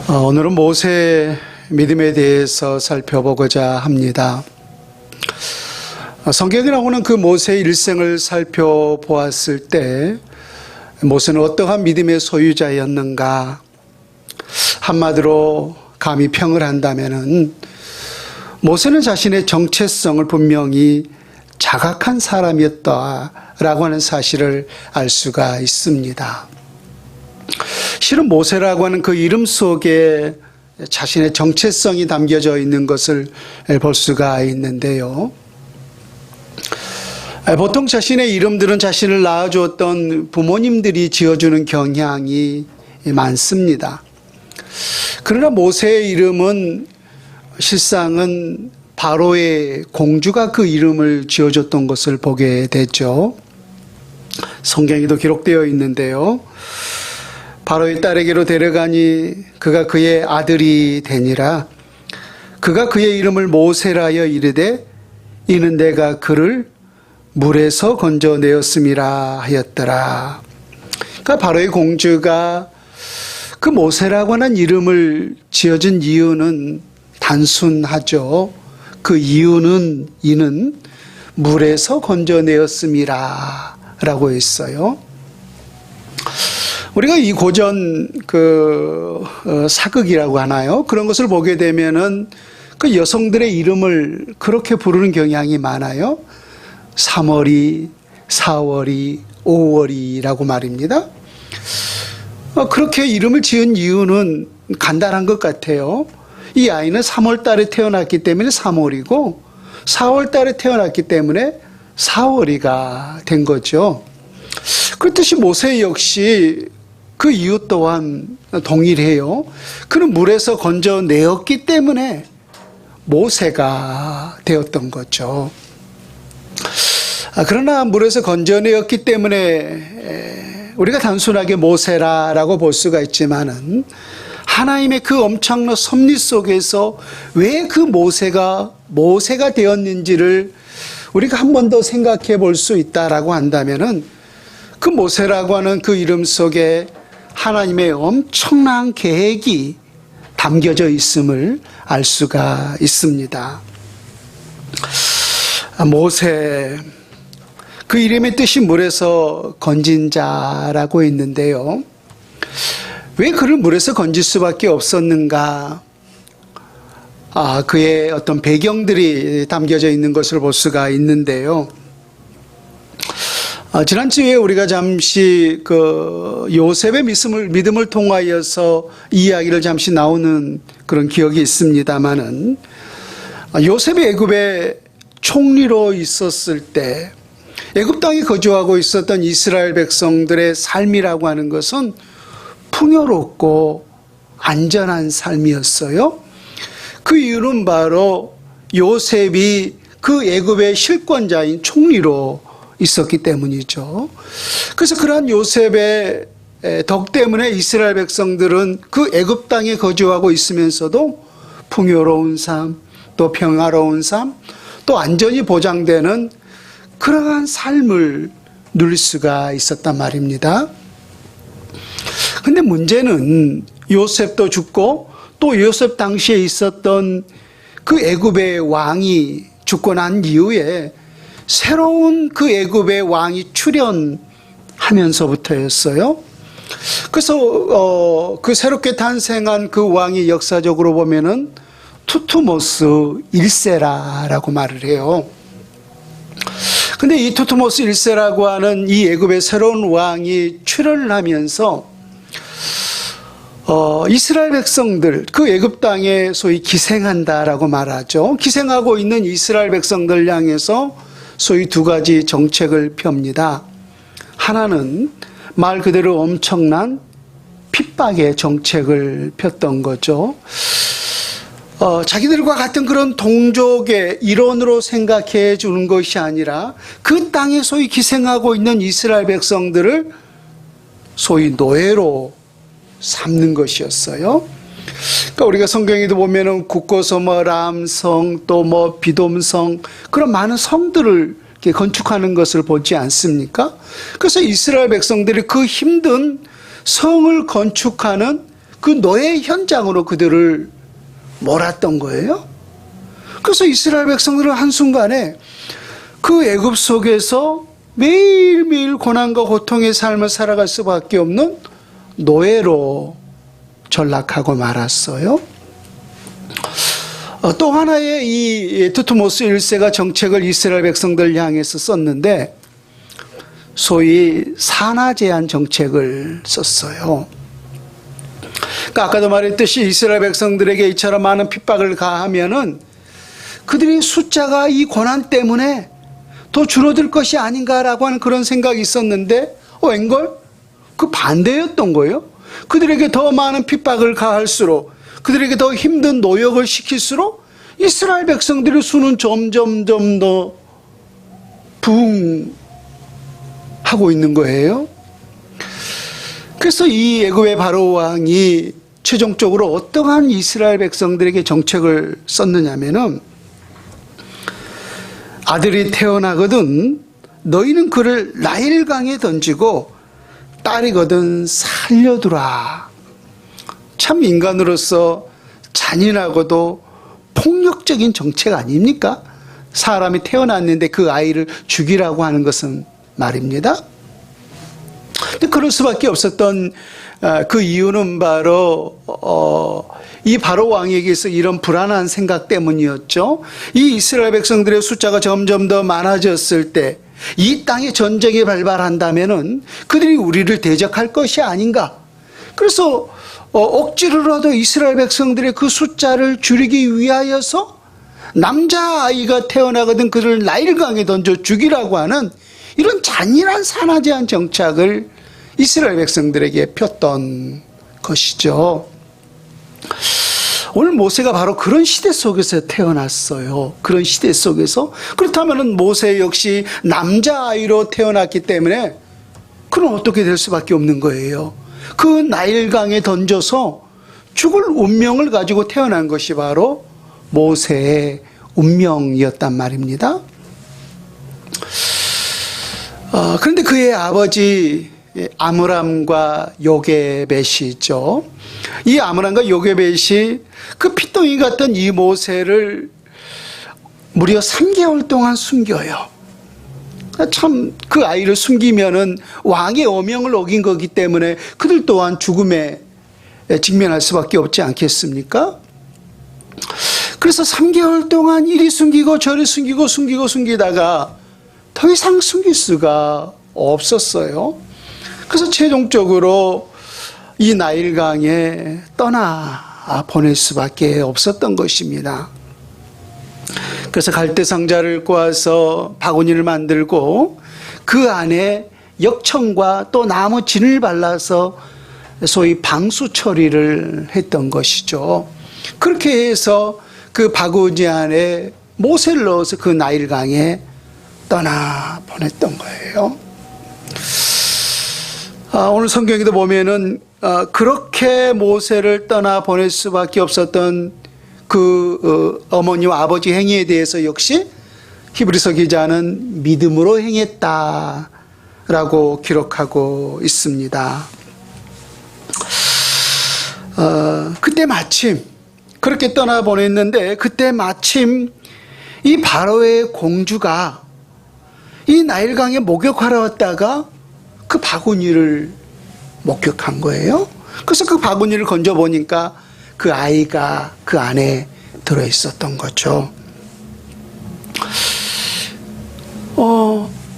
오늘은 모세 믿음에 대해서 살펴보고자 합니다. 성경에 나오는 그 모세의 일생을 살펴보았을 때 모세는 어떠한 믿음의 소유자였는가? 한마디로 감히 평을 한다면은 모세는 자신의 정체성을 분명히 자각한 사람이었다라고 하는 사실을 알 수가 있습니다. 실은 모세라고 하는 그 이름 속에 자신의 정체성이 담겨져 있는 것을 볼 수가 있는데요. 보통 자신의 이름들은 자신을 낳아주었던 부모님들이 지어주는 경향이 많습니다. 그러나 모세의 이름은 실상은 바로의 공주가 그 이름을 지어줬던 것을 보게 되죠. 성경에도 기록되어 있는데요. 바로의 딸에게로 데려가니 그가 그의 아들이 되니라. 그가 그의 이름을 모세라여 이르되 이는 내가 그를 물에서 건져내었음이라 하였더라. 그러니까 바로의 공주가 그 모세라고 하는 이름을 지어준 이유는 단순하죠. 그 이유는 이는 물에서 건져내었음이라 라고 했어요. 우리가 이 고전 사극이라고 하나요? 그런 것을 보게 되면은 그 여성들의 이름을 그렇게 부르는 경향이 많아요. 3월이, 4월이, 5월이라고 말입니다. 그렇게 이름을 지은 이유는 간단한 것 같아요. 이 아이는 3월 달에 태어났기 때문에 3월이고 4월 달에 태어났기 때문에 4월이가 된 거죠. 그렇듯이 모세 역시 그 이유 또한 동일해요. 그는 물에서 건져내었기 때문에 모세가 되었던 거죠. 그러나 물에서 건져내었기 때문에 우리가 단순하게 모세라고 볼 수가 있지만은 하나님의 그 엄청난 섭리 속에서 왜 그 모세가 되었는지를 우리가 한 번 더 생각해 볼 수 있다라고 한다면은 그 모세라고 하는 그 이름 속에 하나님의 엄청난 계획이 담겨져 있음을 알 수가 있습니다. 모세, 그 이름의 뜻이 물에서 건진 자라고 있는데요. 왜 그를 물에서 건질 수밖에 없었는가? 그의 어떤 배경들이 담겨져 있는 것을 볼 수가 있는데요. 지난주에 우리가 잠시 요셉의 믿음을 통하여서 이야기를 잠시 나오는 그런 기억이 있습니다만은 요셉이 애굽의 총리로 있었을 때 애굽 땅에 거주하고 있었던 이스라엘 백성들의 삶이라고 하는 것은 풍요롭고 안전한 삶이었어요. 그 이유는 바로 요셉이 그 애굽의 실권자인 총리로 있었기 때문이죠. 그래서 그러한 요셉의 덕 때문에 이스라엘 백성들은 그 애굽 땅에 거주하고 있으면서도 풍요로운 삶, 또 평화로운 삶, 또 안전이 보장되는 그러한 삶을 누릴 수가 있었단 말입니다. 근데 문제는 요셉도 죽고 또 요셉 당시에 있었던 그 애굽의 왕이 죽고 난 이후에 새로운 그 애굽의 왕이 출현하면서부터였어요. 그래서 그 새롭게 탄생한 그 왕이 역사적으로 보면은 투투모스 1세라라고 말을 해요. 근데 이 투투모스 1세라고 하는 이 애굽의 새로운 왕이 출현을 하면서 이스라엘 백성들, 그 애굽 땅에 소위 기생한다라고 말하죠. 기생하고 있는 이스라엘 백성들 향해서 소위 두 가지 정책을 펴니다. 하나는 말 그대로 엄청난 핍박의 정책을 폈던 거죠. 자기들과 같은 그런 동족의 일원으로 생각해 주는 것이 아니라 그 땅에 소위 기생하고 있는 이스라엘 백성들을 소위 노예로 삼는 것이었어요. 그러니까 우리가 성경에도 보면은 굳고서 람성 또 비돔성 그런 많은 성들을 이렇게 건축하는 것을 보지 않습니까? 그래서 이스라엘 백성들이 그 힘든 성을 건축하는 그 노예 현장으로 그들을 몰았던 거예요. 그래서 이스라엘 백성들은 한순간에 그 애굽 속에서 매일매일 고난과 고통의 삶을 살아갈 수밖에 없는 노예로 전락하고 말았어요. 또 하나의 이 두트모스 1세가 정책을 이스라엘 백성들을 향해서 썼는데 소위 산하 제한 정책을 썼어요. 그러니까 아까도 말했듯이 이스라엘 백성들에게 이처럼 많은 핍박을 가하면은 그들의 숫자가 이 고난 때문에 더 줄어들 것이 아닌가라고 하는 그런 생각이 있었는데 웬걸? 그 반대였던 거예요. 그들에게 더 많은 핍박을 가할수록 그들에게 더 힘든 노역을 시킬수록 이스라엘 백성들의 수는 점점 더 부흥하고 있는 거예요. 그래서 이 애굽의 바로 왕이 최종적으로 어떠한 이스라엘 백성들에게 정책을 썼느냐면은 아들이 태어나거든 너희는 그를 나일강에 던지고 딸이거든 살려두라. 참 인간으로서 잔인하고도 폭력적인 정책 아닙니까? 사람이 태어났는데 그 아이를 죽이라고 하는 것은 말입니다. 근데 그럴 수밖에 없었던 그 이유는 바로 이 바로 왕에게서 이런 불안한 생각 때문이었죠. 이 이스라엘 백성들의 숫자가 점점 더 많아졌을 때 이 땅에 전쟁이 발발한다면은 그들이 우리를 대적할 것이 아닌가. 그래서 억지로라도 이스라엘 백성들의 그 숫자를 줄이기 위하여서 남자아이가 태어나거든 그를 나일강에 던져 죽이라고 하는 이런 잔인한 산하 제한 정책을 이스라엘 백성들에게 폈던 것이죠. 오늘 모세가 바로 그런 시대 속에서 태어났어요. 그런 시대 속에서. 그렇다면 모세 역시 남자아이로 태어났기 때문에 그럼 어떻게 될 수밖에 없는 거예요. 그 나일강에 던져서 죽을 운명을 가지고 태어난 것이 바로 모세의 운명이었단 말입니다. 그런데 그의 아버지 아므람과 요게벳이죠. 이 아므람과 요게벳이 그 피덩이 같은 이 모세를 무려 3개월 동안 숨겨요. 참 그 아이를 숨기면은 왕의 어명을 어긴 거기 때문에 그들 또한 죽음에 직면할 수밖에 없지 않겠습니까? 그래서 3개월 동안 이리 숨기고 저리 숨기다가 더 이상 숨길 수가 없었어요. 그래서 최종적으로 이 나일강에 떠나 보낼 수밖에 없었던 것입니다. 그래서 갈대 상자를 꼬아서 바구니를 만들고 그 안에 역청과 또 나무 진을 발라서 소위 방수 처리를 했던 것이죠. 그렇게 해서 그 바구니 안에 모세를 넣어서 그 나일강에 떠나 보냈던 거예요. 오늘 성경에도 보면은 그렇게 모세를 떠나 보낼 수밖에 없었던 그 어머니와 아버지 행위에 대해서 역시 히브리서 기자는 믿음으로 행했다라고 기록하고 있습니다. 그때 마침 그렇게 떠나 보냈는데 그때 마침 이 바로의 공주가 이 나일강에 목욕하러 왔다가 그 바구니를 목격한 거예요. 그래서 그 바구니를 건져 보니까 그 아이가 그 안에 들어 있었던 거죠.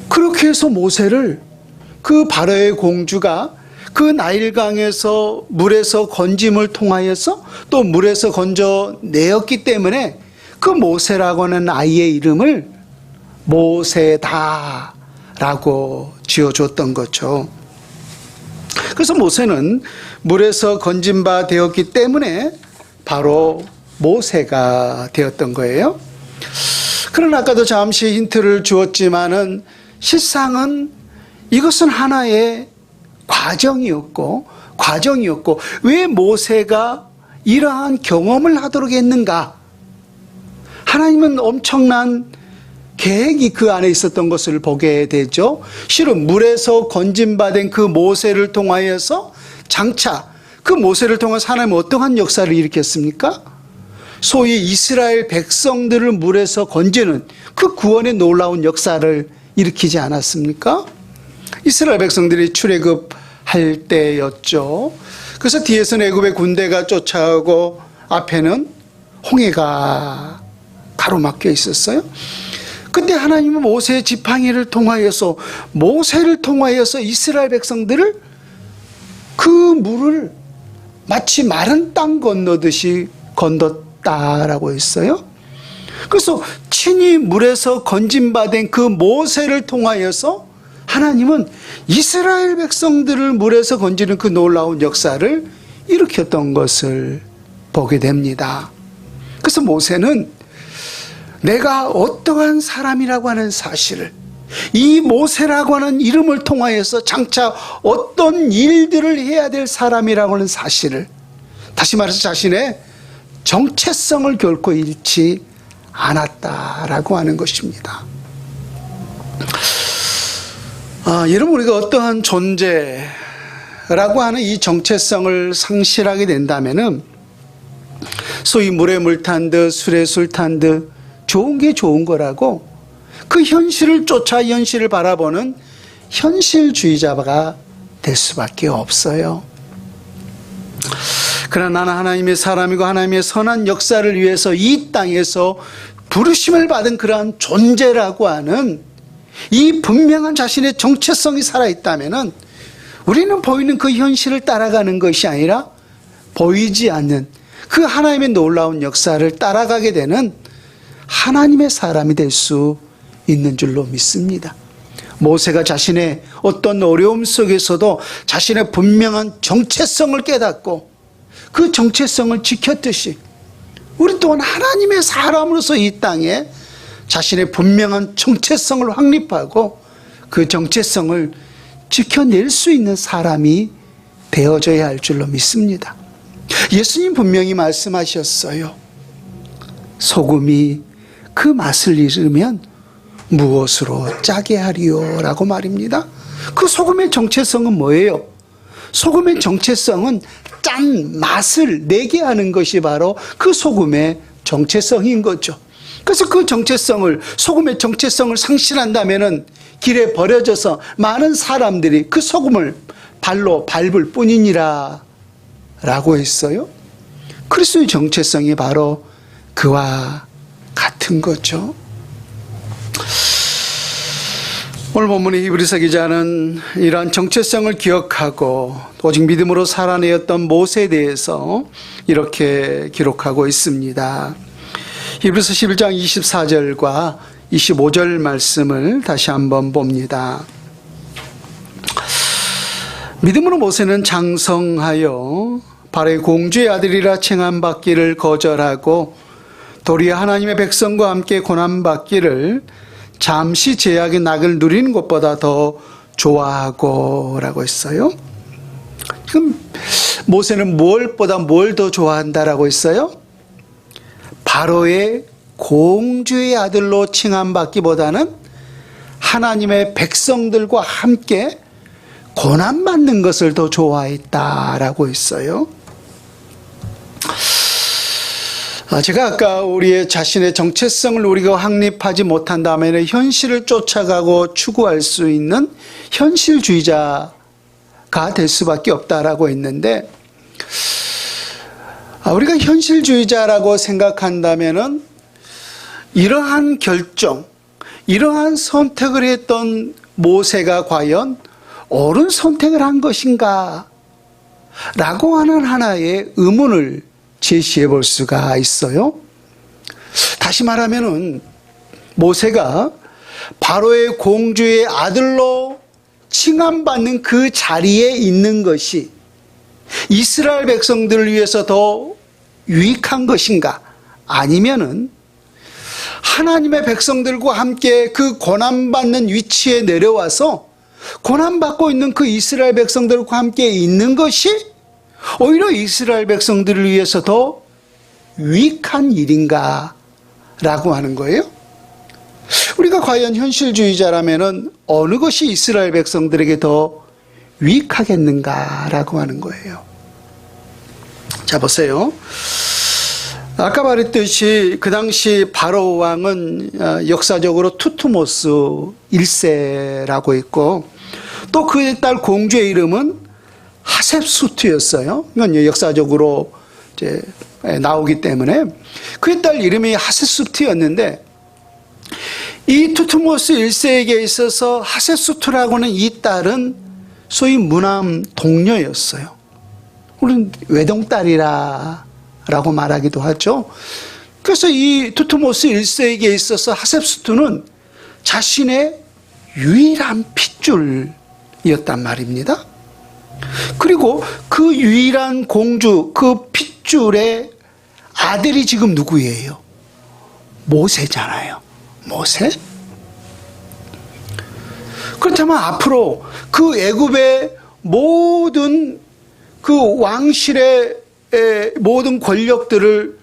그렇게 해서 모세를 그 바로의 공주가 그 나일강에서 물에서 건짐을 통하여서 또 물에서 건져내었기 때문에 그 모세라고 하는 아이의 이름을 모세다라고 지어줬던 거죠. 그래서 모세는 물에서 건진 바 되었기 때문에 바로 모세가 되었던 거예요. 그러나 아까도 잠시 힌트를 주었지만은 실상은 이것은 하나의 과정이었고 왜 모세가 이러한 경험을 하도록 했는가? 하나님은 엄청난 계획이 그 안에 있었던 것을 보게 되죠. 실은 물에서 건진받은 그 모세를 통하여서 장차 그 모세를 통해서 하나님은 어떠한 역사를 일으켰습니까? 소위 이스라엘 백성들을 물에서 건지는 그 구원의 놀라운 역사를 일으키지 않았습니까? 이스라엘 백성들이 출애굽할 때였죠. 그래서 뒤에서는 애굽의 군대가 쫓아오고 앞에는 홍해가 가로막혀 있었어요. 그때 하나님은 모세의 지팡이를 통하여서 모세를 통하여서 이스라엘 백성들을 그 물을 마치 마른 땅 건너듯이 건넜다라고 했어요. 그래서 친히 물에서 건짐받은 그 모세를 통하여서 하나님은 이스라엘 백성들을 물에서 건지는 그 놀라운 역사를 일으켰던 것을 보게 됩니다. 그래서 모세는 내가 어떠한 사람이라고 하는 사실을, 이 모세라고 하는 이름을 통하여서 장차 어떤 일들을 해야 될 사람이라고 하는 사실을, 다시 말해서 자신의 정체성을 결코 잃지 않았다라고 하는 것입니다. 여러분, 우리가 어떠한 존재라고 하는 이 정체성을 상실하게 된다면은 소위 물에 물 탄 듯 술에 술 탄 듯 좋은 게 좋은 거라고 그 현실을 쫓아 현실을 바라보는 현실주의자가 될 수밖에 없어요. 그러나 나는 하나님의 사람이고 하나님의 선한 역사를 위해서 이 땅에서 부르심을 받은 그러한 존재라고 하는 이 분명한 자신의 정체성이 살아있다면 우리는 보이는 그 현실을 따라가는 것이 아니라 보이지 않는 그 하나님의 놀라운 역사를 따라가게 되는 하나님의 사람이 될 수 있는 줄로 믿습니다. 모세가 자신의 어떤 어려움 속에서도 자신의 분명한 정체성을 깨닫고 그 정체성을 지켰듯이 우리 또한 하나님의 사람으로서 이 땅에 자신의 분명한 정체성을 확립하고 그 정체성을 지켜낼 수 있는 사람이 되어져야 할 줄로 믿습니다. 예수님 분명히 말씀하셨어요. 소금이 그 맛을 잃으면 무엇으로 짜게 하리요? 라고 말입니다. 그 소금의 정체성은 뭐예요? 소금의 정체성은 짠 맛을 내게 하는 것이 바로 그 소금의 정체성인 거죠. 그래서 그 정체성을, 소금의 정체성을 상실한다면은 길에 버려져서 많은 사람들이 그 소금을 발로 밟을 뿐이니라 라고 했어요. 그리스도의 정체성이 바로 그와 같은 거죠. 오늘 본문의 히브리서 기자는 이러한 정체성을 기억하고 오직 믿음으로 살아내었던 모세에 대해서 이렇게 기록하고 있습니다. 히브리서 11장 24절과 25절 말씀을 다시 한번 봅니다. 믿음으로 모세는 장성하여 바로의 공주의 아들이라 칭함받기를 거절하고 도리어 하나님의 백성과 함께 고난받기를 잠시 제약의 낙을 누리는 것보다 더 좋아하고 라고 했어요. 지금 모세는 무엇보다 뭘 더 좋아한다라고 했어요? 바로의 공주의 아들로 칭함받기보다는 하나님의 백성들과 함께 고난받는 것을 더 좋아했다라고 했어요. 제가 아까 우리의 자신의 정체성을 우리가 확립하지 못한다면 현실을 쫓아가고 추구할 수 있는 현실주의자가 될 수밖에 없다라고 했는데, 우리가 현실주의자라고 생각한다면은 이러한 결정, 이러한 선택을 했던 모세가 과연 옳은 선택을 한 것인가? 라고 하는 하나의 의문을 제시해 볼 수가 있어요. 다시 말하면은 모세가 바로의 공주의 아들로 칭함받는 그 자리에 있는 것이 이스라엘 백성들을 위해서 더 유익한 것인가? 아니면은 하나님의 백성들과 함께 그 고난받는 위치에 내려와서 고난받고 있는 그 이스라엘 백성들과 함께 있는 것이 오히려 이스라엘 백성들을 위해서 더 유익한 일인가? 라고 하는 거예요. 우리가 과연 현실주의자라면 어느 것이 이스라엘 백성들에게 더 유익하겠는가? 라고 하는 거예요. 자, 보세요. 아까 말했듯이 그 당시 바로 왕은 역사적으로 투트모스 1세라고 있고, 또 그의 딸 공주의 이름은 하셉수트였어요. 이건 역사적으로 이제 나오기 때문에 그의 딸 이름이 하셉수트였는데, 이 투트모스 1세에게 있어서 하셉수트라고 하는 이 딸은 소위 무남 동녀였어요. 우리는 외동딸이라고 말하기도 하죠. 그래서 이 투트모스 1세에게 있어서 하셉수트는 자신의 유일한 핏줄이었단 말입니다. 그리고 그 유일한 공주, 그 핏줄의 아들이 지금 누구예요? 모세잖아요. 모세? 그렇다면 앞으로 그 애굽의 모든 그 왕실의 모든 권력들을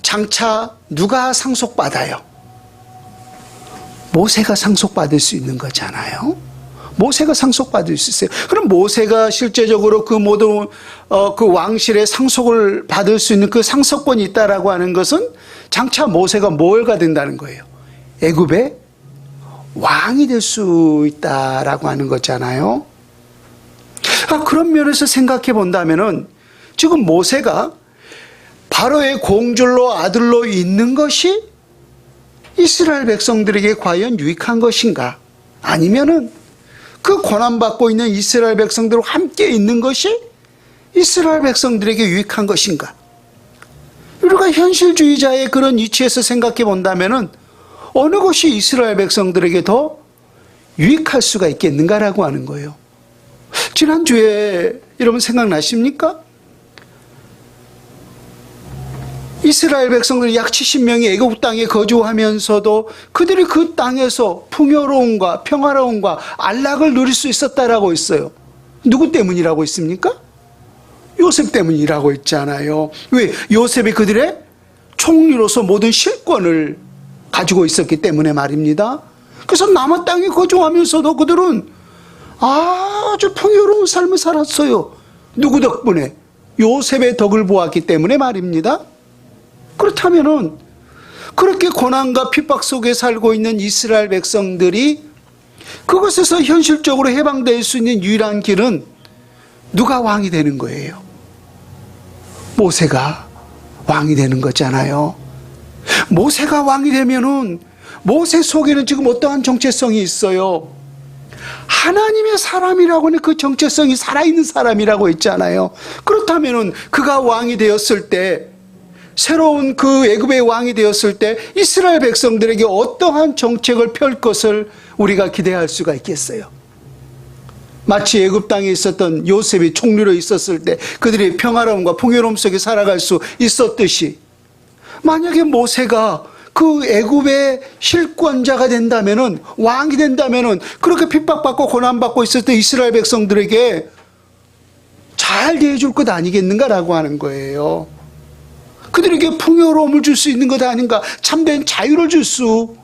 장차 누가 상속받아요? 모세가 상속받을 수 있는 거잖아요. 모세가 상속받을 수 있어요. 그럼 모세가 실제적으로 그 모든 그 왕실의 상속을 받을 수 있는 그 상속권이 있다라고 하는 것은 장차 모세가 뭐가 된다는 거예요? 애굽의 왕이 될 수 있다라고 하는 거잖아요. 그런 면에서 생각해 본다면은 지금 모세가 바로의 공줄로 아들로 있는 것이 이스라엘 백성들에게 과연 유익한 것인가? 아니면은 그 고난받고 있는 이스라엘 백성들과 함께 있는 것이 이스라엘 백성들에게 유익한 것인가? 우리가 현실주의자의 그런 위치에서 생각해 본다면은 어느 것이 이스라엘 백성들에게 더 유익할 수가 있겠는가라고 하는 거예요. 지난주에 여러분 생각나십니까? 이스라엘 백성들 약 70명이 애굽 땅에 거주하면서도 그들이 그 땅에서 풍요로움과 평화로움과 안락을 누릴 수 있었다라고 했어요. 누구 때문이라고 했습니까? 요셉 때문이라고 했잖아요. 왜? 요셉이 그들의 총리로서 모든 실권을 가지고 있었기 때문에 말입니다. 그래서 남은 땅에 거주하면서도 그들은 아주 풍요로운 삶을 살았어요. 누구 덕분에? 요셉의 덕을 보았기 때문에 말입니다. 그렇다면은 그렇게 고난과 핍박 속에 살고 있는 이스라엘 백성들이 그것에서 현실적으로 해방될 수 있는 유일한 길은 누가 왕이 되는 거예요? 모세가 왕이 되는 거잖아요. 모세가 왕이 되면은 모세 속에는 지금 어떠한 정체성이 있어요? 하나님의 사람이라고 하는 그 정체성이 살아있는 사람이라고 했잖아요. 그렇다면은 그가 왕이 되었을 때, 새로운 그 애굽의 왕이 되었을 때 이스라엘 백성들에게 어떠한 정책을 펼 것을 우리가 기대할 수가 있겠어요? 마치 애굽 땅에 있었던 요셉이 총리로 있었을 때 그들이 평화로움과 풍요로움 속에 살아갈 수 있었듯이, 만약에 모세가 그 애굽의 실권자가 된다면은, 왕이 된다면은 그렇게 핍박받고 고난받고 있을 때 이스라엘 백성들에게 잘 대해줄 것 아니겠는가라고 하는 거예요. 그들에게 풍요로움을 줄 수 있는 것 아닌가, 참된 자유를 줄 수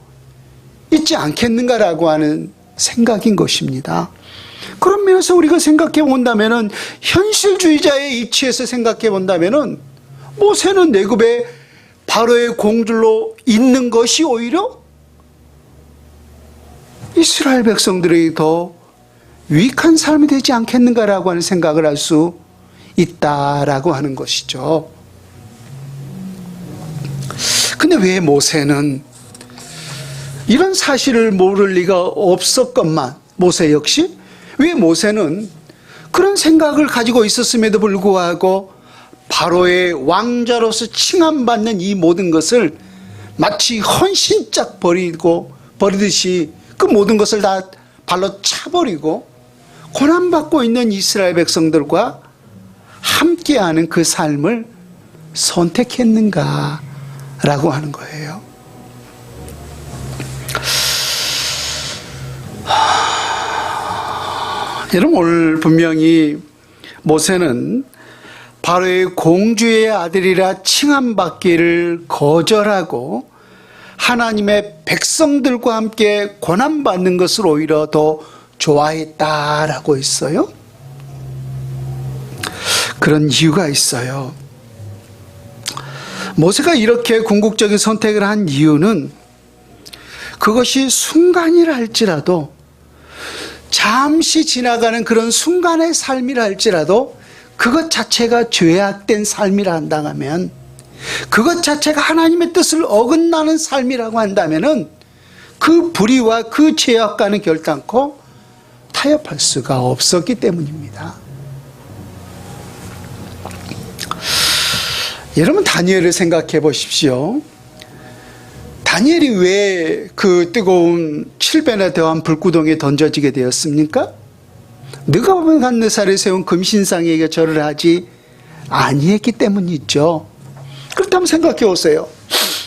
있지 않겠는가라고 하는 생각인 것입니다. 그런 면에서 우리가 생각해 본다면은, 현실주의자의 이치에서 생각해 본다면은 모세는 애굽의 바로의 공줄로 있는 것이 오히려 이스라엘 백성들에게 더 유익한 삶이 되지 않겠는가라고 하는 생각을 할 수 있다라고 하는 것이죠. 근데 왜 모세는 이런 사실을 모를 리가 없었건만, 모세 역시 왜 모세는 그런 생각을 가지고 있었음에도 불구하고 바로의 왕자로서 칭함받는 이 모든 것을 마치 헌신짝 버리듯이 그 모든 것을 다 발로 차버리고 고난받고 있는 이스라엘 백성들과 함께하는 그 삶을 선택했는가라고 하는 거예요. 여러분, 오늘 분명히 모세는 바로의 공주의 아들이라 칭함받기를 거절하고 하나님의 백성들과 함께 고난받는 것을 오히려 더 좋아했다라고 했어요. 그런 이유가 있어요. 모세가 이렇게 궁극적인 선택을 한 이유는 그것이 순간이라 할지라도, 잠시 지나가는 그런 순간의 삶이라 할지라도 그것 자체가 죄악된 삶이라 한다면, 그것 자체가 하나님의 뜻을 어긋나는 삶이라고 한다면은 그 불의와 그 죄악과는 결단코 타협할 수가 없었기 때문입니다. 여러분, 다니엘을 생각해 보십시오. 다니엘이 왜 그 뜨거운 7배나 더한 불구덩이에 던져지게 되었습니까? 느부갓네살이 세운 금신상에게 절을 하지 아니했기 때문이죠. 그렇다면 생각해 보세요.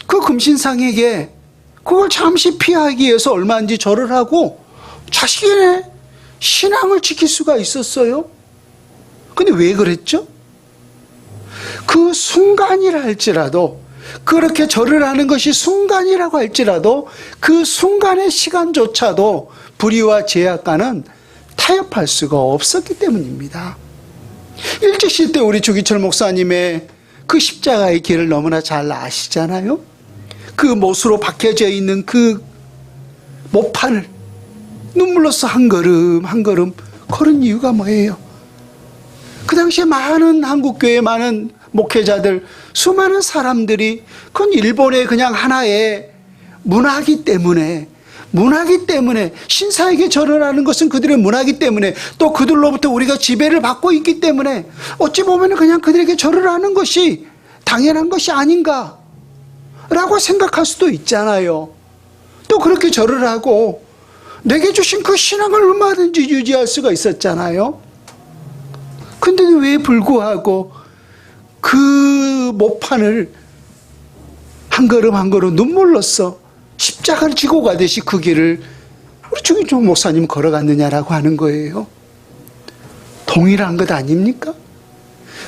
그 금신상에게 그걸 잠시 피하기 위해서 얼마든지 절을 하고 자신의 신앙을 지킬 수가 있었어요. 근데 왜 그랬죠? 그 순간이라 할지라도, 그렇게 절을 하는 것이 순간이라고 할지라도 그 순간의 시간조차도 불의와 죄악과는 타협할 수가 없었기 때문입니다. 일제시대 때 우리 주기철 목사님의 그 십자가의 길을 너무나 잘 아시잖아요. 그 못으로 박혀져 있는 그 모판을 눈물로써 한 걸음 한 걸음 걸은 이유가 뭐예요? 그 당시에 많은 한국교회 많은 목회자들, 수많은 사람들이 그건 일본의 그냥 하나의 문화이기 때문에, 신사에게 절을 하는 것은 그들의 문화이기 때문에, 또 그들로부터 우리가 지배를 받고 있기 때문에 어찌 보면 그냥 그들에게 절을 하는 것이 당연한 것이 아닌가 라고 생각할 수도 있잖아요. 또 그렇게 절을 하고 내게 주신 그 신앙을 얼마든지 유지할 수가 있었잖아요. 근데도 왜 불구하고 그 모판을 한 걸음 한 걸음 눈물로써 십자가를 지고 가듯이 그 길을 우리 주기철 목사님 걸어갔느냐라고 하는 거예요. 동일한 것 아닙니까?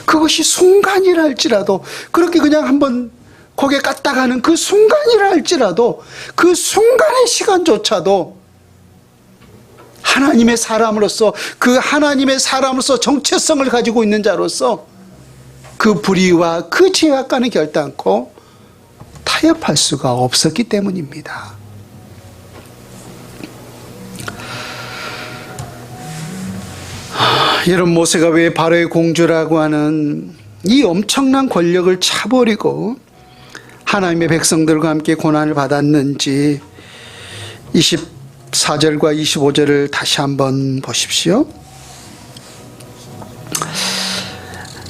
그것이 순간이라 할지라도, 그렇게 그냥 한번 고개 까딱하는 그 순간이라 할지라도 그 순간의 시간조차도 하나님의 사람으로서, 그 하나님의 사람으로서 정체성을 가지고 있는 자로서 그 불의와 그 죄악과는 결단코 타협할 수가 없었기 때문입니다. 여러분, 모세가 왜 바로의 공주라고 하는 이 엄청난 권력을 차버리고 하나님의 백성들과 함께 고난을 받았는지 24절과 25절을 다시 한번 보십시오.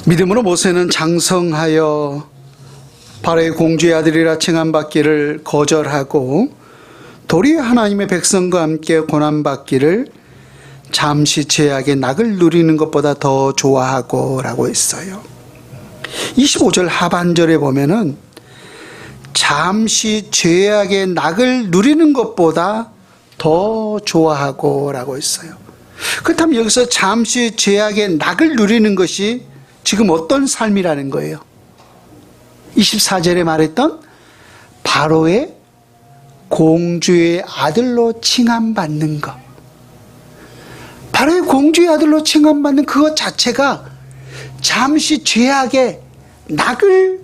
믿음으로 모세는 장성하여 바로의 공주의 아들이라 칭함받기를 거절하고 도리어 하나님의 백성과 함께 고난받기를 잠시 죄악의 낙을 누리는 것보다 더 좋아하고 라고 했어요. 25절 하반절에 보면은 잠시 죄악의 낙을 누리는 것보다 더 좋아하고 라고 했어요. 그렇다면 여기서 잠시 죄악의 낙을 누리는 것이 지금 어떤 삶이라는 거예요? 24절에 말했던 바로의 공주의 아들로 칭함받는 것, 바로의 공주의 아들로 칭함받는 그것 자체가 잠시 죄악의 낙을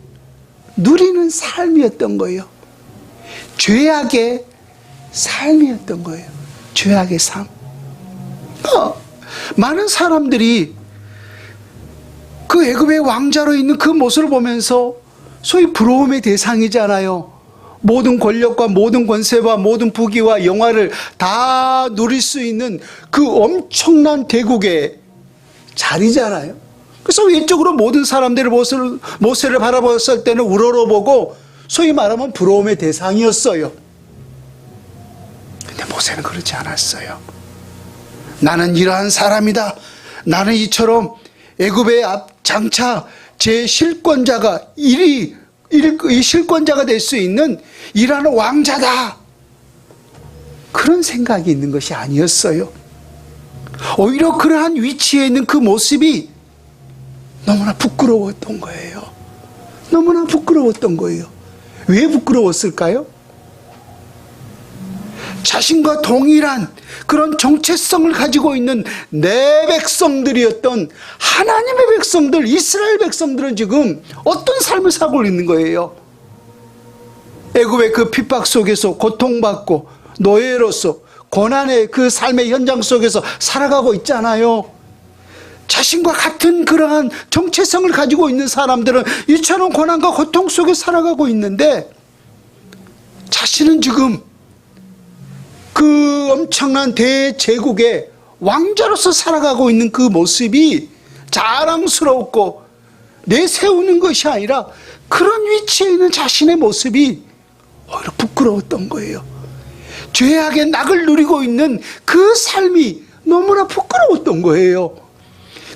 누리는 삶이었던 거예요. 죄악의 삶이었던 거예요. 죄악의 삶. 많은 사람들이 그 애굽의 왕자로 있는 그 모습을 보면서 소위 부러움의 대상이잖아요. 모든 권력과 모든 권세와 모든 부귀와 영화를 다 누릴 수 있는 그 엄청난 대국의 자리잖아요. 그래서 외적으로 모든 사람들이 모세를 바라봤을 때는 우러러보고 소위 말하면 부러움의 대상이었어요. 근데 모세는 그렇지 않았어요. 나는 이러한 사람이다. 나는 이처럼 애굽의 장차 제 실권자가 이 실권자가 될 수 있는 이라는 왕자다. 그런 생각이 있는 것이 아니었어요. 오히려 그러한 위치에 있는 그 모습이 너무나 부끄러웠던 거예요. 너무나 부끄러웠던 거예요. 왜 부끄러웠을까요? 자신과 동일한 그런 정체성을 가지고 있는 내 백성들이었던 하나님의 백성들, 이스라엘 백성들은 지금 어떤 삶을 살고 있는 거예요? 애굽의 그 핍박 속에서 고통받고 노예로서 고난의 그 삶의 현장 속에서 살아가고 있잖아요. 자신과 같은 그러한 정체성을 가지고 있는 사람들은 이처럼 고난과 고통 속에 살아가고 있는데, 자신은 지금 그 엄청난 대제국의 왕자로서 살아가고 있는 그 모습이 자랑스럽고 내세우는 것이 아니라 그런 위치에 있는 자신의 모습이 오히려 부끄러웠던 거예요. 죄악의 낙을 누리고 있는 그 삶이 너무나 부끄러웠던 거예요.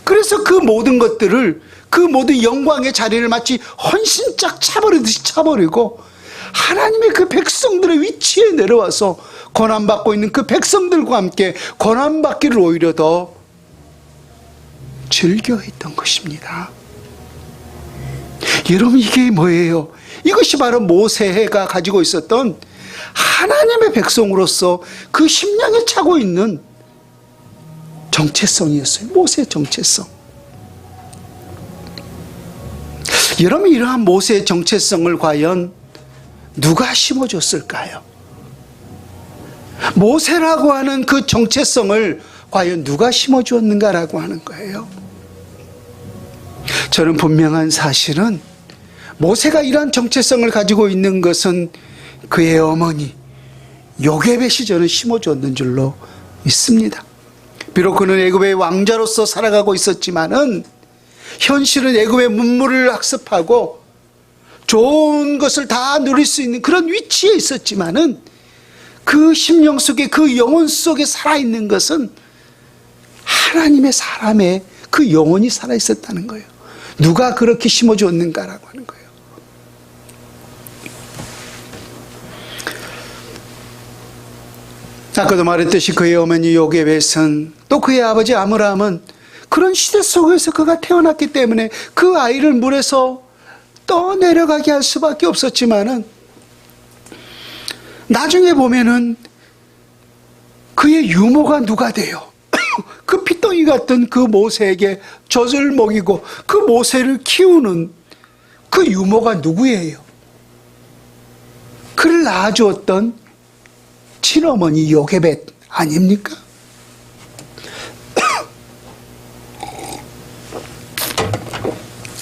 그래서 그 모든 것들을, 그 모든 영광의 자리를 마치 헌신짝 차버리듯이 차버리고 하나님의 그 백성들의 위치에 내려와서 고난받고 있는 그 백성들과 함께 고난받기를 오히려 더 즐겨했던 것입니다. 여러분, 이게 뭐예요? 이것이 바로 모세가 가지고 있었던 하나님의 백성으로서 그 심령에 차고 있는 정체성이었어요. 모세의 정체성. 여러분, 이러한 모세의 정체성을 과연 누가 심어줬을까요? 모세라고 하는 그 정체성을 과연 누가 심어주었는가라고 하는 거예요. 저는 분명한 사실은 모세가 이러한 정체성을 가지고 있는 것은 그의 어머니 요게벳이 저는 심어줬는 줄로 믿습니다. 비록 그는 애굽의 왕자로서 살아가고 있었지만은 현실은 애굽의 문물을 학습하고 좋은 것을 다 누릴 수 있는 그런 위치에 있었지만은 그 심령 속에, 그 영혼 속에 살아있는 것은 하나님의 사람의 그 영혼이 살아있었다는 거예요. 누가 그렇게 심어줬는가라고 하는 거예요. 아까도 말했듯이 그의 어머니 요게벳은, 또 그의 아버지 아므람은 그런 시대 속에서 그가 태어났기 때문에 그 아이를 물에서 떠내려가게 할 수밖에 없었지만은, 나중에 보면은 그의 유모가 누가 돼요? 그 피덩이 같은 그 모세에게 젖을 먹이고 그 모세를 키우는 그 유모가 누구예요? 그를 낳아주었던 친어머니 요게벳 아닙니까?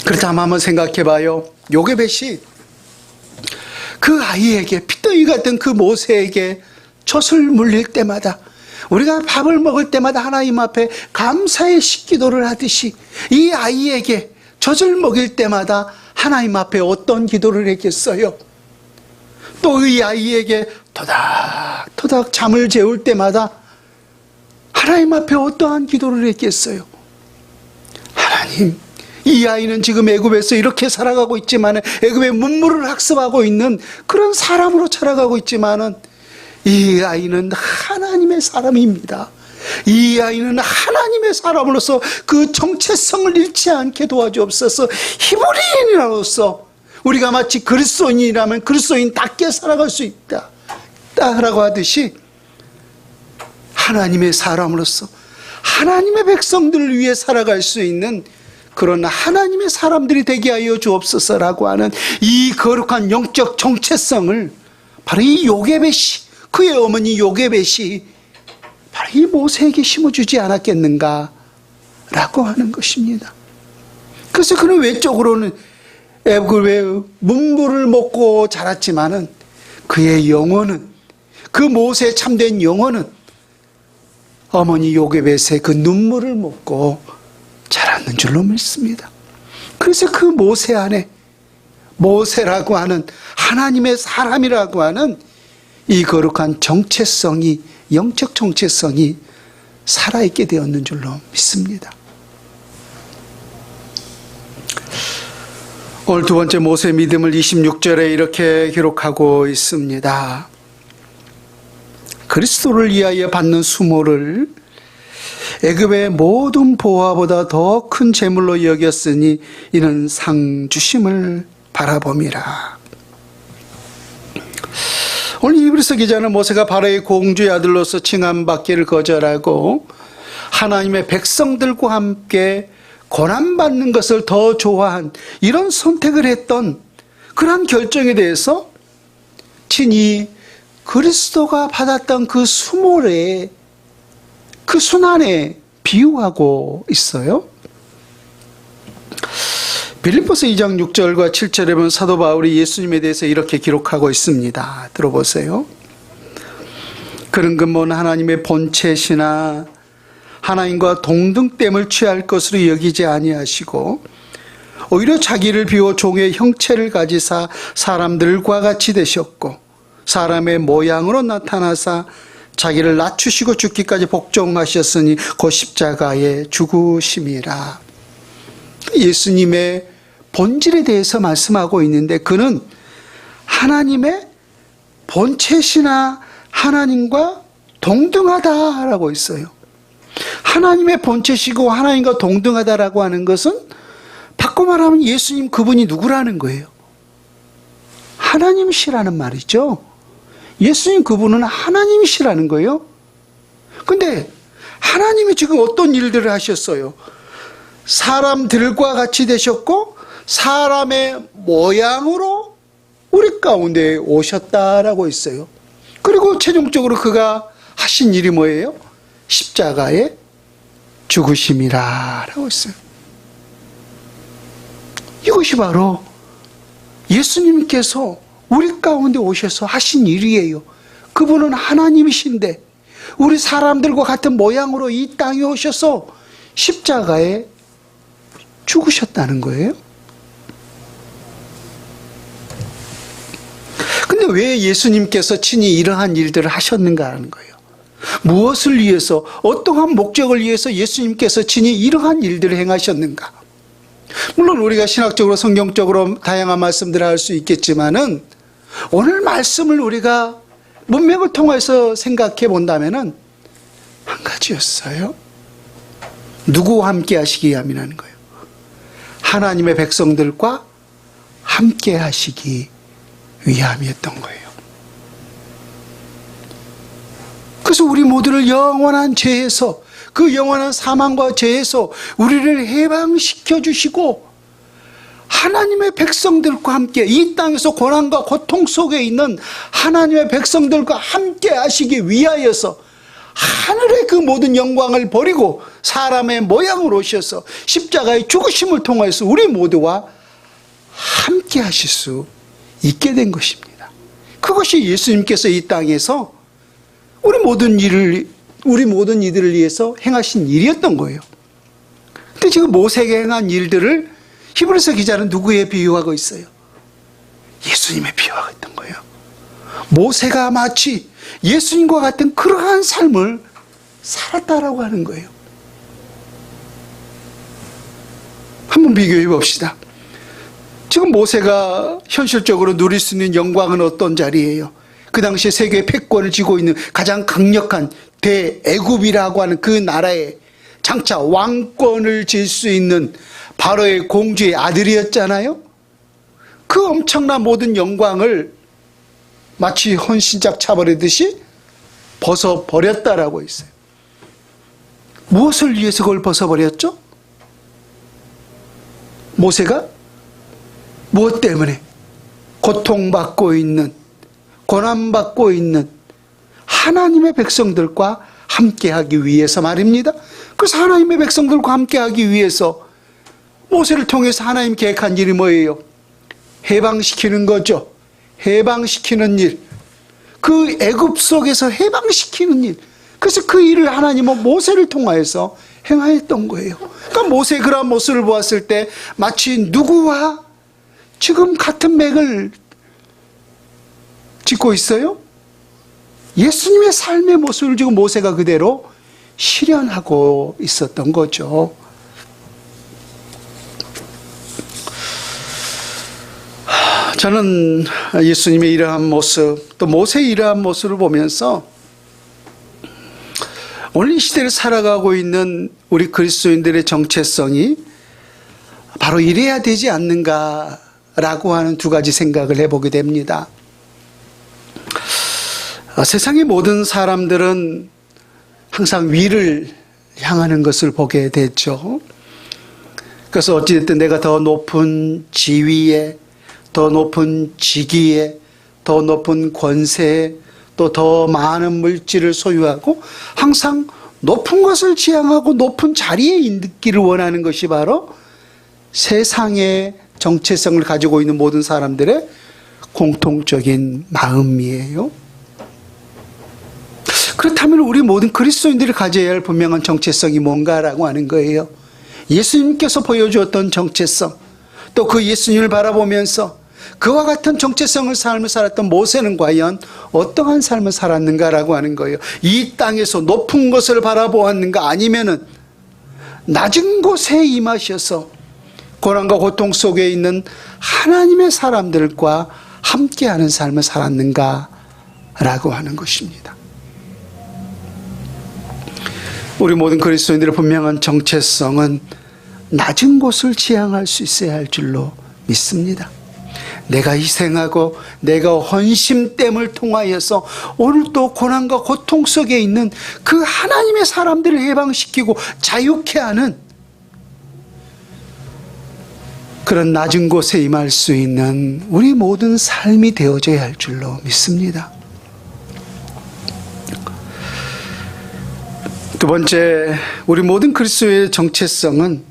그렇다면 한번 생각해 봐요. 요게벳이 그 아이에게, 피덩이 같은 그 모세에게 젖을 물릴 때마다, 우리가 밥을 먹을 때마다 하나님 앞에 감사의 식기도를 하듯이 이 아이에게 젖을 먹일 때마다 하나님 앞에 어떤 기도를 했겠어요? 또 이 아이에게 토닥토닥 잠을 재울 때마다 하나님 앞에 어떠한 기도를 했겠어요? 하나님, 이 아이는 지금 애굽에서 이렇게 살아가고 있지만, 애굽의 문물을 학습하고 있는 그런 사람으로 자라가고 있지만은, 이 아이는 하나님의 사람입니다. 이 아이는 하나님의 사람으로서 그 정체성을 잃지 않게 도와주옵소서. 히브리인으로서 우리가 마치 그리스도인이라면 그리스도인답게 살아갈 수 있다 라고 하듯이, 하나님의 사람으로서 하나님의 백성들을 위해 살아갈 수 있는 그런 하나님의 사람들이 되게 하여 주옵소서라고 하는 이 거룩한 영적 정체성을 바로 이 요게벳이, 그의 어머니 요게벳이 바로 이 모세에게 심어주지 않았겠는가 라고 하는 것입니다. 그래서 그는 외적으로는 애굽의 문물을 먹고 자랐지만은 그의 영혼은, 그 모세의 참된 영혼은 어머니 요게벳의 그 눈물을 먹고 자랐는 줄로 믿습니다. 그래서 그 모세 안에, 모세라고 하는 하나님의 사람이라고 하는 이 거룩한 정체성이, 영적 정체성이 살아있게 되었는 줄로 믿습니다. 오늘 두 번째 모세 믿음을 26절에 이렇게 기록하고 있습니다. 그리스도를 위하여 받는 수모를 애굽의 모든 보화보다 더 큰 재물로 여겼으니 이는 상 주심을 바라봄이라. 오늘 히브리서 기자는 모세가 바로의 공주의 아들로서 칭함받기를 거절하고 하나님의 백성들과 함께 고난받는 것을 더 좋아한 이런 선택을 했던 그러한 결정에 대해서 친히 그리스도가 받았던 그 수모의 그 순환에 비유하고 있어요. 빌립보서 2장 6절과 7절에 보면 사도 바울이 예수님에 대해서 이렇게 기록하고 있습니다. 들어보세요. 그런 근본 하나님의 본체시나 하나님과 동등됨을 취할 것으로 여기지 아니하시고 오히려 자기를 비워 종의 형체를 가지사 사람들과 같이 되셨고 사람의 모양으로 나타나사 자기를 낮추시고 죽기까지 복종하셨으니 곧 십자가에 죽으심이라. 예수님의 본질에 대해서 말씀하고 있는데 그는 하나님의 본체시나 하나님과 동등하다라고 있어요. 하나님의 본체시고 하나님과 동등하다라고 하는 것은 바꿔 말하면 예수님 그분이 누구라는 거예요? 하나님이시라는 말이죠. 예수님 그분은 하나님이시라는 거예요. 근데 하나님이 지금 어떤 일들을 하셨어요? 사람들과 같이 되셨고 사람의 모양으로 우리 가운데 오셨다라고 있어요. 그리고 최종적으로 그가 하신 일이 뭐예요? 십자가에 죽으심이라고 했어요. 이것이 바로 예수님께서 우리 가운데 오셔서 하신 일이에요. 그분은 하나님이신데 우리 사람들과 같은 모양으로 이 땅에 오셔서 십자가에 죽으셨다는 거예요. 근데 왜 예수님께서 친히 이러한 일들을 하셨는가 하는 거예요. 무엇을 위해서, 어떠한 목적을 위해서 예수님께서 친히 이러한 일들을 행하셨는가. 물론 우리가 신학적으로 성경적으로 다양한 말씀들을 할 수 있겠지만은 오늘 말씀을 우리가 문맥을 통해서 생각해 본다면은 한 가지였어요. 누구와 함께 하시기 위함이라는 거예요. 하나님의 백성들과 함께 하시기 위함이었던 거예요. 그래서 우리 모두를 영원한 죄에서, 그 영원한 사망과 죄에서 우리를 해방시켜 주시고 하나님의 백성들과 함께 이 땅에서 고난과 고통 속에 있는 하나님의 백성들과 함께 하시기 위하여서 하늘의 그 모든 영광을 버리고 사람의 모양으로 오셔서 십자가의 죽으심을 통해서 우리 모두와 함께 하실 수 있게 된 것입니다. 그것이 예수님께서 이 땅에서 우리 모든 이들을 위해서 행하신 일이었던 거예요. 근데 지금 모세가 행한 일들을 히브리서 기자는 누구에 비유하고 있어요? 예수님에 비유하고 있던 거예요. 모세가 마치 예수님과 같은 그러한 삶을 살았다라고 하는 거예요. 한번 비교해 봅시다. 지금 모세가 현실적으로 누릴 수 있는 영광은 어떤 자리예요? 그 당시에 세계의 패권을 쥐고 있는 가장 강력한 대애굽이라고 하는 그 나라에 장차 왕권을 질 수 있는 바로의 공주의 아들이었잖아요. 그 엄청난 모든 영광을 마치 헌신작 차버리듯이 벗어버렸다라고 있어요. 무엇을 위해서 그걸 벗어버렸죠? 모세가 무엇 때문에? 고통받고 있는, 고난받고 있는 하나님의 백성들과 함께하기 위해서 말입니다. 그래서 하나님의 백성들과 함께하기 위해서 모세를 통해서 하나님 계획한 일이 뭐예요? 해방시키는 거죠. 해방시키는 일. 그 애굽 속에서 해방시키는 일. 그래서 그 일을 하나님은 모세를 통하여서 행하였던 거예요. 그러니까 모세의 그러한 모습을 보았을 때 마치 누구와 지금 같은 맥을 짚고 있어요? 예수님의 삶의 모습을 지금 모세가 그대로 실현하고 있었던 거죠. 저는 예수님의 이러한 모습, 또 모세의 이러한 모습을 보면서 오늘 이 시대를 살아가고 있는 우리 그리스도인들의 정체성이 바로 이래야 되지 않는가라고 하는 두 가지 생각을 해보게 됩니다. 세상의 모든 사람들은 항상 위를 향하는 것을 보게 되죠. 그래서 어찌됐든 내가 더 높은 지위에, 더 높은 직위에, 더 높은 권세에, 또 더 많은 물질을 소유하고 항상 높은 것을 지향하고 높은 자리에 있기를 원하는 것이 바로 세상의 정체성을 가지고 있는 모든 사람들의 공통적인 마음이에요. 그렇다면 우리 모든 그리스도인들이 가져야 할 분명한 정체성이 뭔가라고 하는 거예요. 예수님께서 보여주었던 정체성, 또 그 예수님을 바라보면서 그와 같은 정체성을 삶을 살았던 모세는 과연 어떠한 삶을 살았는가라고 하는 거예요. 이 땅에서 높은 것을 바라보았는가, 아니면은 낮은 곳에 임하셔서 고난과 고통 속에 있는 하나님의 사람들과 함께하는 삶을 살았는가라고 하는 것입니다. 우리 모든 그리스도인들의 분명한 정체성은 낮은 곳을 지향할 수 있어야 할 줄로 믿습니다. 내가 희생하고 내가 헌신됨을 통하여서 오늘 또 고난과 고통 속에 있는 그 하나님의 사람들을 해방시키고 자유케 하는 그런 낮은 곳에 임할 수 있는 우리 모든 삶이 되어져야 할 줄로 믿습니다. 두 번째, 우리 모든 그리스도의 정체성은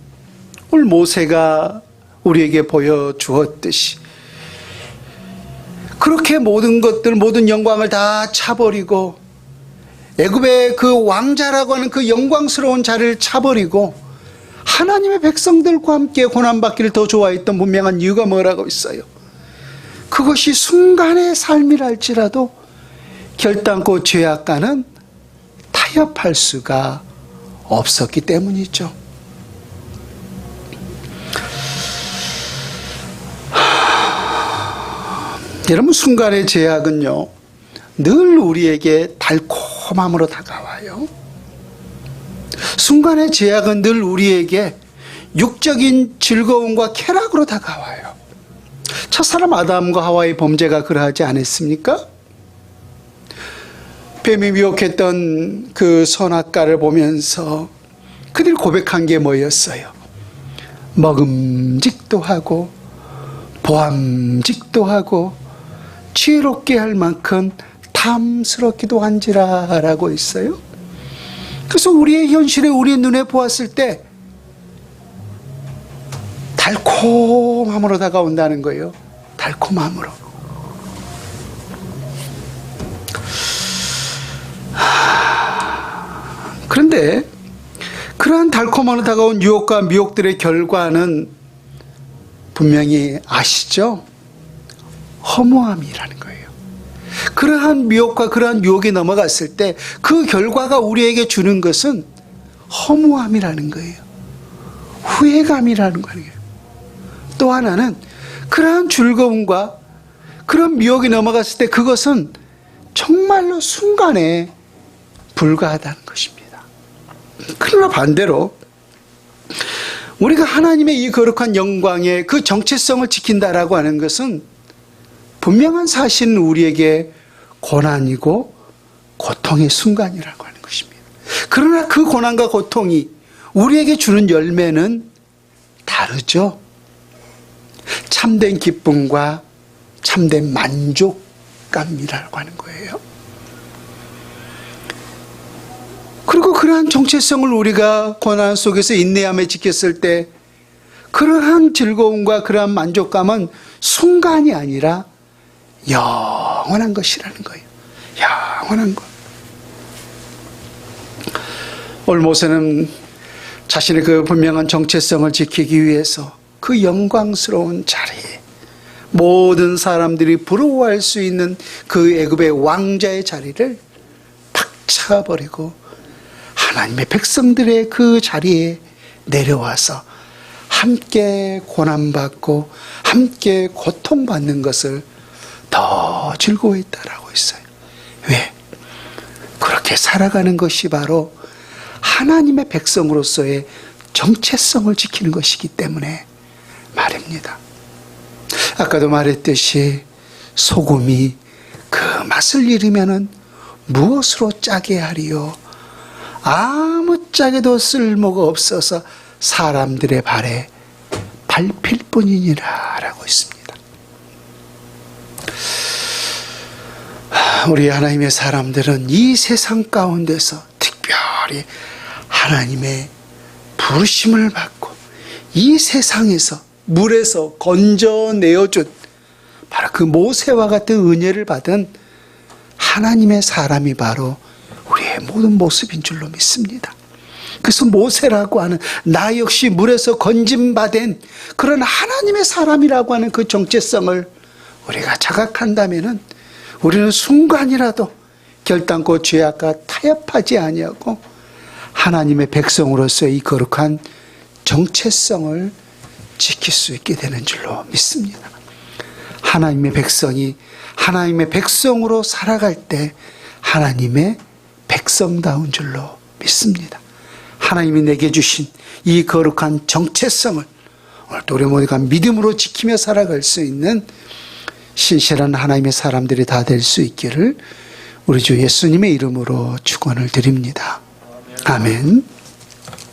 오늘 모세가 우리에게 보여주었듯이 그렇게 모든 것들, 모든 영광을 다 차버리고 애굽의 그 왕자라고 하는 그 영광스러운 자리를 차버리고 하나님의 백성들과 함께 고난받기를 더 좋아했던 분명한 이유가 뭐라고 있어요? 그것이 순간의 삶이랄지라도 결단코 죄악과는 타협할 수가 없었기 때문이죠. 여러분, 순간의 죄악은요, 늘 우리에게 달콤함으로 다가와요. 순간의 죄악은 늘 우리에게 육적인 즐거움과 쾌락으로 다가와요. 첫사람 아담과 하와의 범죄가 그러하지 않았습니까? 뱀이 미혹했던 그 선악과를 보면서 그들이 고백한 게 뭐였어요? 먹음직도 하고 보암직도 하고 지혜롭게 할 만큼 탐스럽기도 한지라라고 있어요. 그래서 우리의 현실에 우리의 눈에 보았을 때 달콤함으로 다가온다는 거예요. 달콤함으로. 그런데 그러한 달콤함으로 다가온 유혹과 미혹들의 결과는 분명히 아시죠? 허무함이라는 거예요. 그러한 미혹과 그러한 유혹이 넘어갔을 때 그 결과가 우리에게 주는 것은 허무함이라는 거예요. 후회감이라는 거예요. 또 하나는 그러한 즐거움과 그런 미혹이 넘어갔을 때 그것은 정말로 순간에 불과하다는 것입니다. 그러나 반대로 우리가 하나님의 이 거룩한 영광의 그 정체성을 지킨다라고 하는 것은 분명한 사실은 우리에게 고난이고 고통의 순간이라고 하는 것입니다. 그러나 그 고난과 고통이 우리에게 주는 열매는 다르죠. 참된 기쁨과 참된 만족감이라고 하는 거예요. 그리고 그러한 정체성을 우리가 고난 속에서 인내함에 지켰을 때 그러한 즐거움과 그러한 만족감은 순간이 아니라 영원한 것이라는 거예요. 영원한 것. 오늘 모세는 자신의 그 분명한 정체성을 지키기 위해서 그 영광스러운 자리에 모든 사람들이 부러워할 수 있는 그 애굽의 왕자의 자리를 팍 차버리고 하나님의 백성들의 그 자리에 내려와서 함께 고난받고 함께 고통받는 것을 더 즐거워했다라고 했어요. 왜? 그렇게 살아가는 것이 바로 하나님의 백성으로서의 정체성을 지키는 것이기 때문에 말입니다. 아까도 말했듯이 소금이 그 맛을 잃으면은 무엇으로 짜게 하리요? 아무짝에도 쓸모가 없어서 사람들의 발에 밟힐 뿐이니라 라고 있습니다. 우리 하나님의 사람들은 이 세상 가운데서 특별히 하나님의 부르심을 받고 이 세상에서 물에서 건져내어준 바로 그 모세와 같은 은혜를 받은 하나님의 사람이 바로 우리의 모든 모습인 줄로 믿습니다. 그래서 모세라고 하는 나 역시 물에서 건짐받은 그런 하나님의 사람이라고 하는 그 정체성을 우리가 자각한다면은 우리는 순간이라도 결단코 죄악과 타협하지 아니하고 하나님의 백성으로서의 이 거룩한 정체성을 지킬 수 있게 되는 줄로 믿습니다. 하나님의 백성이 하나님의 백성으로 살아갈 때 하나님의 백성다운 줄로 믿습니다. 하나님이 내게 주신 이 거룩한 정체성을 오늘도 우리 모두가 믿음으로 지키며 살아갈 수 있는 신실한 하나님의 사람들이 다 될 수 있기를 우리 주 예수님의 이름으로 축원을 드립니다. 아멘.